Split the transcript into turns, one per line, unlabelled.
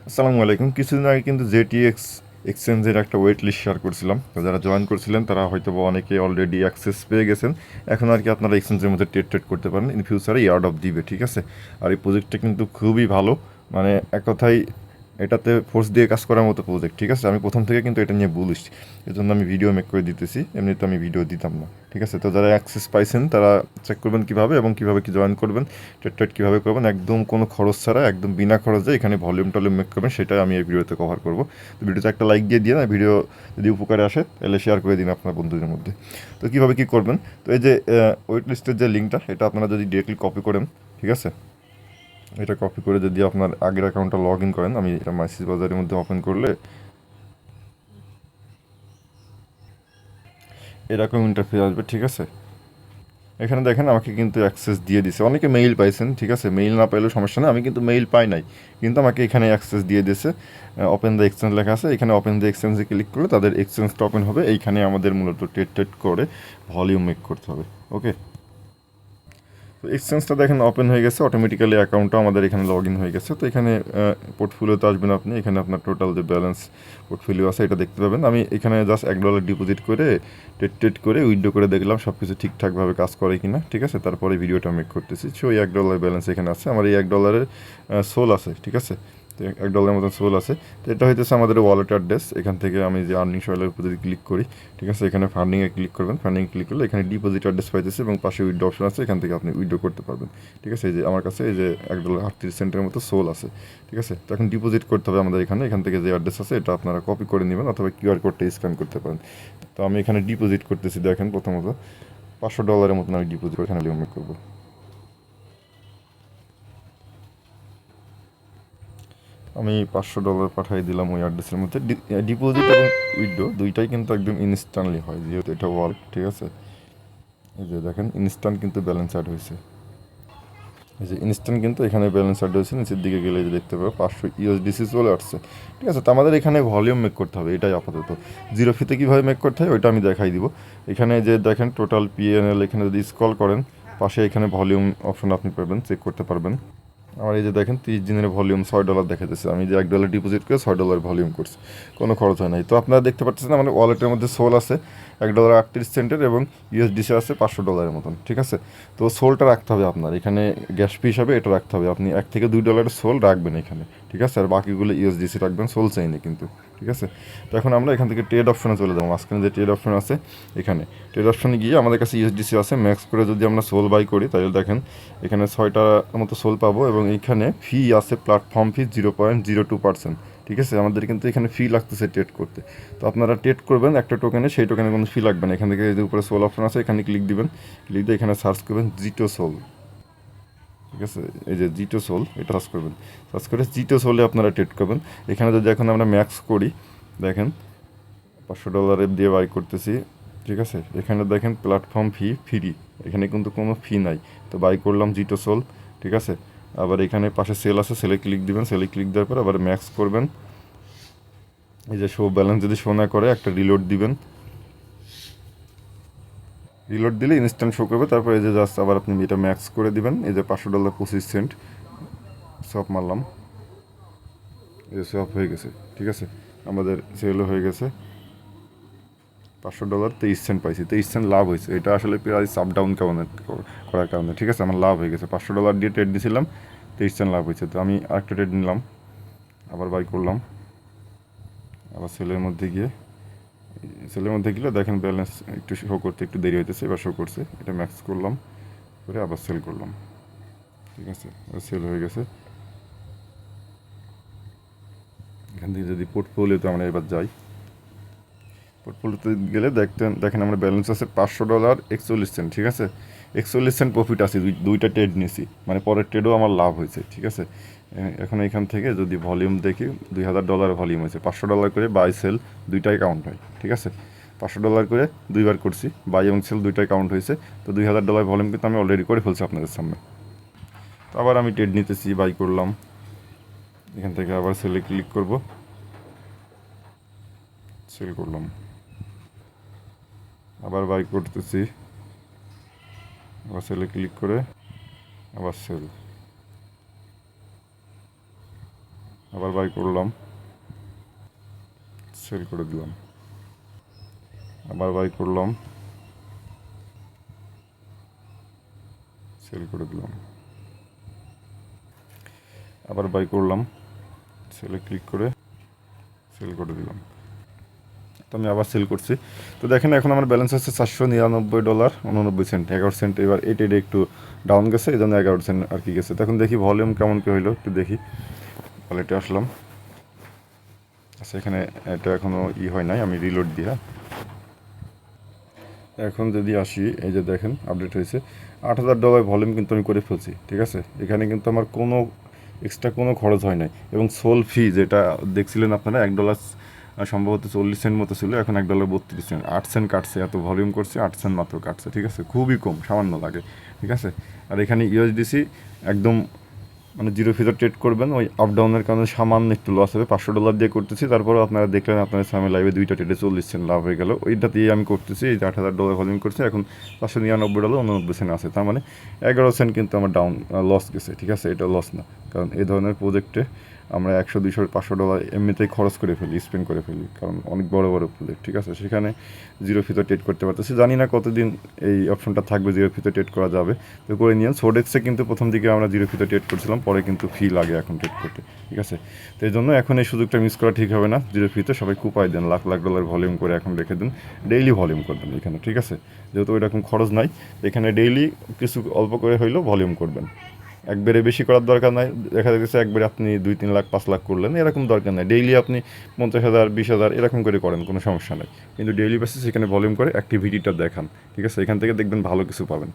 আসসালামু আলাইকুম। কিছুদিন আগে কিন্তু জেটিএক্স এক্সচেঞ্জের একটা ওয়েট লিস্ট শেয়ার করছিলাম। তো যারা জয়েন করছিলেন তারা হয়তো বা অনেকে অলরেডি অ্যাক্সেস পেয়ে গেছেন। এখন আর কি আপনারা এক্সচেঞ্জের মধ্যে ট্রেড করতে পারেন। ইন ফিউচারে ইয়ার্ড অফ দিবে, ঠিক আছে। আর এই প্রজেক্টটা কিন্তু খুবই ভালো, মানে এক কথায় এটাতে ফোর্স দিয়ে কাজ করার মতো প্রজেক্ট, ঠিক আছে। আমি প্রথম থেকে কিন্তু এটা নিয়ে বুলিশ, এই জন্য আমি ভিডিও মেক করে দিতেছি, এমনিতে আমি ভিডিও দিতাম না, ঠিক আছে। তো যারা অ্যাক্সেস পাইছেন তারা চেক করবেন কীভাবে এবং কীভাবে কি জয়েন করবেন, ট্রেড কীভাবে করবেন, একদম কোনো খরচ ছাড়া, একদম বিনা খরচে এখানে ভলিউম টলিউম মেক করবেন, সেটাই আমি এই ভিডিওতে কভার করবো। তো ভিডিওতে একটা লাইক দিয়ে না, ভিডিও যদি উপকারে আসে তাহলে শেয়ার করে দিন আপনার বন্ধুদের মধ্যে। তো কীভাবে কী করবেন, তো এই যে ওয়েট লিস্টের যে লিঙ্কটা, এটা আপনারা যদি ডিরেক্টলি কপি করেন, ঠিক আছে। এটা কপি করে যদি আপনার আগের অ্যাকাউন্টটা লগ ইন করেন, আমি এটা মাইসিস বাজারের মধ্যে ওপেন করলে এরকম ইন্টারফেস আসবে, ঠিক আছে। এখানে দেখেন আমাকে কিন্তু অ্যাক্সেস দিয়ে দিছে, অনেকে মেইল পাইছেন, ঠিক আছে। মেইল না পাইলেও সমস্যা নেই, আমি কিন্তু মেইল পাই নাই, কিন্তু আমাকে এখানে অ্যাক্সেস দিয়ে দিয়েছে। ওপেন দ্য এক্সচেঞ্জ লেখা আছে, এখানে ওপেন দ্য এক্সচেঞ্জে ক্লিক করলে তাদের এক্সচেঞ্জটা ওপেন হবে। এইখানে আমাদের মূলত ট্রেড করে ভলিউম মেক করতে হবে, ওকে। তো এক্সচেঞ্জটা দেখেন ওপেন হয়ে গেছে, অটোমেটিক্যালি অ্যাকাউন্টটা আমাদের এখানে লগ ইন হয়ে গেছে। তো এখানে পোর্টফোলিওতে আসবেন আপনি, এখানে আপনার টোটাল যে ব্যালেন্স পোর্টফোলিও আছে এটা দেখতে পাবেন। আমি এখানে জাস্ট $1 ডিপোজিট করে ট্রেড করে উইথড্র করে দেখলাম সব কিছু ঠিকঠাকভাবে কাজ করে কিনা, ঠিক আছে। তারপরে ভিডিওটা মেক করতেছি। সো এই $1 ব্যালেন্স এখানে আছে, আমার এই $1 সোল আছে, ঠিক আছে। তো $1 মতন সোল আছে। তো এটা হইতেছে আমাদের ওয়ালেট অ্যাড্রেস। এখান থেকে আমি যে আর্নিং সোয়েলের উপর যদি ক্লিক করি, ঠিক আছে, এখানে ফান্ডিংয়ে ক্লিক করবেন। ফান্ডিংয়ে ক্লিক করলে এখানে ডিপোজিট অ্যাড্রেস পাইতেছে এবং পাশে উইথড্র অপশন আছে, এখান থেকে আপনি উইথড্র করতে পারবেন, ঠিক আছে। এই যে আমার কাছে এই যে $1.38 মতো সোল আছে, ঠিক আছে। তো এখন ডিপোজিট করতে হবে আমাদের এখান থেকে যে অ্যাড্রেস আছে এটা আপনারা কপি করে নেবেন অথবা কিউআর কোডটা স্ক্যান করতে পারেন। তো আমি এখানে ডিপোজিট করতেছি, দেখেন প্রথমত $500 মতন আমি ডিপোজিট এখানে লিমিট করবো। আমি $500 পাঠিয়ে দিলাম ওই অ্যাড্রেসের মধ্যে। ডিপোজিট এবং উইথড্র দুইটাই কিন্তু একদম ইনস্ট্যান্টলি হয়, যেহেতু এটা ওয়ালেট, ঠিক আছে। এই যে দেখেন ইনস্ট্যান্ট কিন্তু ব্যালেন্স অ্যাড হয়েছে, এই যে ইনস্ট্যান্ট কিন্তু এখানে ব্যালেন্স অ্যাড হয়েছে। নিচের দিকে গেলে যে দেখতে পাবো 500 ইউএসডিসি চলে আসছে, ঠিক আছে। তো আমাদের এখানে ভলিউম মেক করতে হবে, এটাই আপাতত। জিরো ফিতে কীভাবে মেক করতে হয় ওইটা আমি দেখাই দিব। এখানে যে দেখেন টোটাল পিএনএল, এখানে যদি স্ক্রল করেন পাশে এখানে ভলিউম অপশন আপনি পাবেন, চেক করতে পারবেন। আমার এই যে দেখেন 30 দিনের ভলিউম $6 দেখাতেছে। আমি যে $1 ডিপোজিট করে $6 ভলিউম করছি, কোনো খরচ হয় নাই। তো আপনারা দেখতে পাচ্ছেন আমার ওয়ালেটের মধ্যে সোল আছে $1.38 এবং ইউএসডিসি আছে $500 মতন, ঠিক আছে। তো সোলটা রাখতে হবে আপনার এখানে, গ্যাস ফি হিসাবে এটা রাখতে হবে। আপনি $1 থেকে $2 সোল রাখবেন এখানে, ঠিক আছে। আর বাকিগুলো ইউএসডিসি রাখবেন, সোল চাইনি কিন্তু, ঠিক আছে। তো এখন আমরা এখান থেকে ট্রেড অপশনে চলে যাবো। মাঝখানে যে ট্রেড অপশন আছে, এখানে ট্রেড অপশনে গিয়ে আমাদের কাছে ইউএসডিসি আছে, ম্যাক্স করে যদি আমরা সোল বাই করি তাহলে দেখেন এখানে 6টা মতো সোল পাবো এবং এইখানে ফি আছে, প্ল্যাটফর্ম ফি 0.02%, ঠিক আছে। আমাদের কিন্তু এখানে ফি লাগতেছে ট্রেড করতে। তো আপনারা ট্রেড করবেন একটা টোকেনে, সেই টোকেনে কোনো ফি লাগবে না। এখান থেকে যে উপরে সোল অপশন আছে এখানে ক্লিক দিবেন, ক্লিক দিয়ে এখানে সার্চ করবেন জিটো সোল, ঠিক আছে। এই যে জিটো সোল এটা সার্চ করবেন, সার্চ করে জিটো সোলে আপনারা ট্রেড করবেন। এখানে যদি এখন আমরা ম্যাক্স করি, দেখেন $500 দিয়ে বাই করতেছি, ঠিক আছে। এখানে দেখেন প্ল্যাটফর্ম ফি ফ্রি, এখানে কিন্তু কোনো ফি নাই। তো বাই করলাম জিটো সোল, ঠিক আছে। আবার এখানে পাশে সেল আছে, সেলে ক্লিক দিবেন, সেলে ক্লিক দেওয়ার পর আবার ম্যাক্স করবেন। এই যে শো ব্যালেন্স যদি শো না করে একটা রিলোড দিবেন, রিলোড দিলে ইনস্ট্যান্ট শো করবে। তারপর এই যে জাস্ট আবার আপনি এটা ম্যাক্স করে দিবেন। এই যে $500.25 সব মারলাম, এই সব হয়ে গেছে, ঠিক আছে। আমাদের সেলও হয়ে গেছে। $500.23 পাইছি, 23 সেন্ট লাভ হয়েছে। এটা আসলে প্রাইস আপ ডাউন করার কারণে, ঠিক আছে। আমার লাভ হয়ে গেছে। $500 দিয়ে ট্রেড দিয়েছিলাম, 23 সেন্ট লাভ হয়েছে। তো আমি আরেকটা ট্রেড নিলাম, আবার বাই করলাম। আবার সেলের মধ্যে গেলে দেখেন ব্যালেন্স একটু শো করতে একটু দেরি হইতেছে, এবার শো করছে। এটা ম্যাক্স করলাম করে আবার সেল করলাম, ঠিক আছে। সেল হয়ে গেছে। এখান থেকে যদি পোর্টফোলিওতে আমরা এবার যাই, পোর্টফোলিওতে গেলে দেখেন আমরা ব্যালেন্স আছে $500.41, ঠিক আছে। 41 সেন্ট প্রফিট আছে, দুইটা ট্রেড নিয়েছি, মানে পরের ট্রেডও আমার লাভ হয়েছে, ঠিক আছে। এখন এখান থেকে যদি ভলিউম দেখি, $2000 ভলিউম হয়েছে। $500 করে বাই সেল দুইটাই কাউন্ট হয়, ঠিক আছে। $500 করে দুইবার করছি, বাই এবং সেল দুইটাই কাউন্ট হয়েছে। তো $2000 ভলিউম কিন্তু আমি অলরেডি করে ফেলছি আপনাদের সামনে। তো আবার আমি ট্রেড নিতেছি, বাই করলাম, এখান থেকে আবার সেলে ক্লিক করব, সেল করলাম, আবার বাই করতেছি, আবার সেলে ক্লিক করে আবার সেল, আবার বাই করলাম, সেল করে দিলাম, আবার বাই করলাম, সেল করে দিলাম, আবার বাই করলাম, সেলে ক্লিক করে সেল করে দিলাম। তো আমি আবার সেল করছি। তো দেখেন এখন আমার ব্যালেন্স আছে $499.89, 11 সেন্ট। এবার এই ট্রেডে একটু ডাউন গেছে, এই জন্য 11 সেন্ট আর কি গেছে। তখন দেখি ভলিউম কেমন কি হইলো একটু দেখি। ওয়ালেটে আসলাম, আচ্ছা এখানে এটা এখনও হয় নাই, আমি রিলোড দিয়া এখন যদি আসি, এই যে দেখেন আপডেট হয়েছে $8,000 ভলিউম কিন্তু আমি করে ফেলছি, ঠিক আছে। এখানে কিন্তু আমার কোনো এক্সট্রা কোনো খরচ হয় নাই। এবং সোল ফি যেটা দেখছিলেন আপনারা $1 সম্ভবত 40 সেন্ট মতো ছিল, এখন $1.32, 8 সেন্ট কাটছে। এত ভলিউম করছে 8 সেন্ট মাত্র কাটছে, ঠিক আছে, খুবই কম, সামান্য লাগে, ঠিক আছে। আর এখানে ইউএসডিসি একদম মানে জিরো ফিতে ট্রেড করবেন, ওই আপ ডাউনের কারণে সামান্য একটু লস হবে। $500 দিয়ে করতেছি, তারপরেও আপনারা দেখলেন আপনাদের সামনে লাইভে 2টা ট্রেডে 40 সেন্ট লাভ হয়ে গেল। ওইটা দিয়ে আমি করতেছি, এই যে $8,000 ভলিউম করছি, এখন $599.89 আছে। তার মানে 11 সেন্ট কিন্তু আমার ডাউন লস গেছে, ঠিক আছে। এটা লস না, কারণ এই ধরনের প্রজেক্টে আমরা 100, 200, $500 এমনিতেই খরচ করে ফেলি, স্পেন্ড করে ফেলি, কারণ অনেক বড় বড় প্রজেক্ট, ঠিক আছে। সেখানে জিরো ফিতে ট্রেড করতে পারতেছি। জানি না কতদিন এই অপশনটা থাকবে, জিরো ফিতে ট্রেড করা যাবে, তো করে নিয়ে সোডেক্সে কিন্তু প্রথম দিকে আমরা জিরো ফিতে ট্রেড করছিলাম, পরে কিন্তু ফি লাগে এখন ট্রেড করতে, ঠিক আছে। তো এই জন্য এখন এই সুযোগটা মিস করা ঠিক হবে না। জিরো ফিতে সবাই কুপাই দেন, লাখ লাখ ডলার ভলিউম করে এখন রেখে দেন, ডেইলি ভলিউম করবেন এখানে, ঠিক আছে। যেহেতু ওইরকম খরচ নাই, এখানে ডেইলি কিছু অল্প করে হইলেও ভলিউম করবেন। একবারে বেশি করার দরকার নাই। দেখা যাচ্ছে একবারে আপনি 2-3 লাখ 5 লাখ করলেন, এরকম দরকার নাই। ডেইলি আপনি 50,000 20,000 এরকম করে করেন, কোনো সমস্যা নেই। কিন্তু ডেইলি বেসিস এখানে ভলিউম করে অ্যাক্টিভিটিটা দেখান, ঠিক আছে। এখান থেকে দেখবেন ভালো কিছু পাবেন।